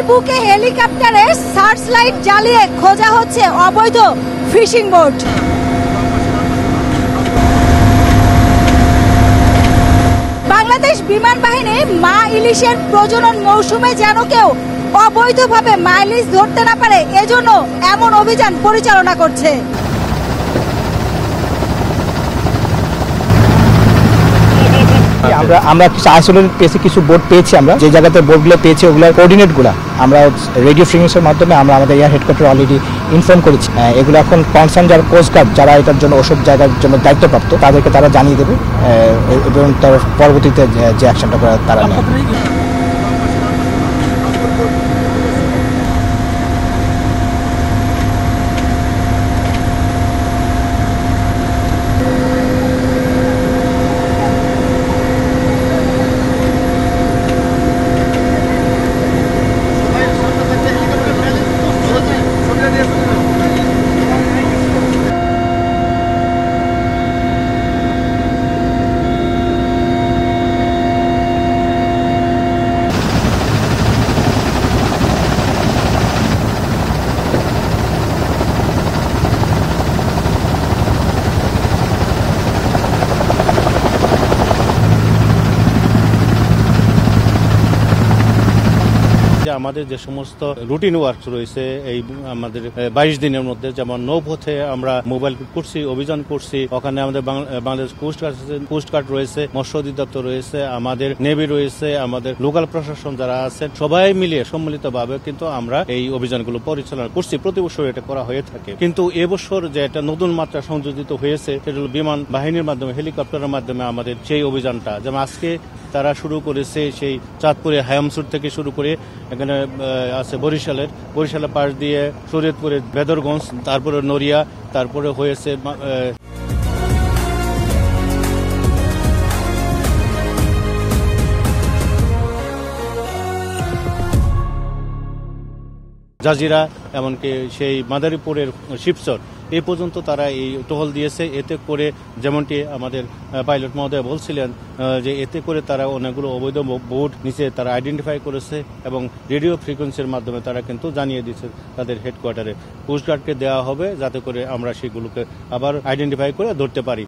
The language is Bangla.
নদীর বুকে হেলিকপ্টারে সার্চ লাইট জ্বালিয়ে খোঁজা হচ্ছে অবৈধ ফিশিং বোট। বাংলাদেশ বিমান বাহিনী মা ইলিশের প্রজনন মৌসুমে যেন কেউ অবৈধভাবে মা ইলিশ ধরতে না পারে, এজন্য এমন অভিযান পরিচালনা করছে। আমরা কিছু আইসোলেটেড পেয়েছি, কিছু বোট পেয়েছি। আমরা যে জায়গাতে বোটগুলো পেয়েছি ওগুলোর কোঅর্ডিনেটগুলো আমরা রেডিও ফ্রিকোয়েন্সির মাধ্যমে আমরা আমাদের এয়ার হেডকোয়ার্টার অলরেডি ইনফর্ম করেছি। এগুলো এখন কনসার্ন যারা কোস্টগার্ড যারা এটার জন্য ওসব জায়গার জন্য দায়িত্বপ্রাপ্ত তাদেরকে তারা জানিয়ে দেবে এবং তার পরবর্তীতে যে অ্যাকশনটা করে তারা নেবে। আমাদের যে সমস্ত রুটিন ওয়ার্ক রয়েছে এই আমাদের 22 দিনের মধ্যে, যেমন নৌপথে আমরা মোবাইল করছি, অভিযান করছি, ওখানে আমাদের বাংলাদেশ কোস্টগার্ড রয়েছে, মৎস্য অধিদপ্তর রয়েছে, আমাদের নেভি রয়েছে, আমাদের লোকাল প্রশাসন যারা আছেন সবাই মিলিয়ে সম্মিলিতভাবে কিন্তু আমরা এই অভিযানগুলো পরিচালনা করছি। প্রতি বছর এটা করা হয়ে থাকে, কিন্তু এবছর যে একটা নতুন মাত্রা সংযোজিত হয়েছে সেটা হল বিমান বাহিনীর মাধ্যমে, হেলিকপ্টারের মাধ্যমে আমাদের সেই অভিযানটা। যেমন আজকে তারা শুরু করেছে সেই চাঁদপুরে হায়ামসুর থেকে শুরু করে এখানে আছে বরিশালের পাশ দিয়ে শরীয়তপুরে বেদরগঞ্জ, তারপরে নড়িয়া, তারপরে হয়েছে জাজিরা, এমনকি সেই মাদারীপুরের শিবচর এই পর্যন্ত তারা এই টহল দিয়েছে। এতে করে যেমনটি আমাদের পাইলট মহোদয় বলছিলেন যে এতে করে তারা অনেকগুলো অবৈধ বোট নিচে তারা আইডেন্টিফাই করেছে এবং রেডিও ফ্রিকোয়েন্সির মাধ্যমে তারা কিন্তু জানিয়ে দিচ্ছে তাদের হেডকোয়ার্টারে। কোস্টগার্ডকে দেওয়া হবে যাতে করে আমরা সেগুলোকে আবার আইডেন্টিফাই করে ধরতে পারি।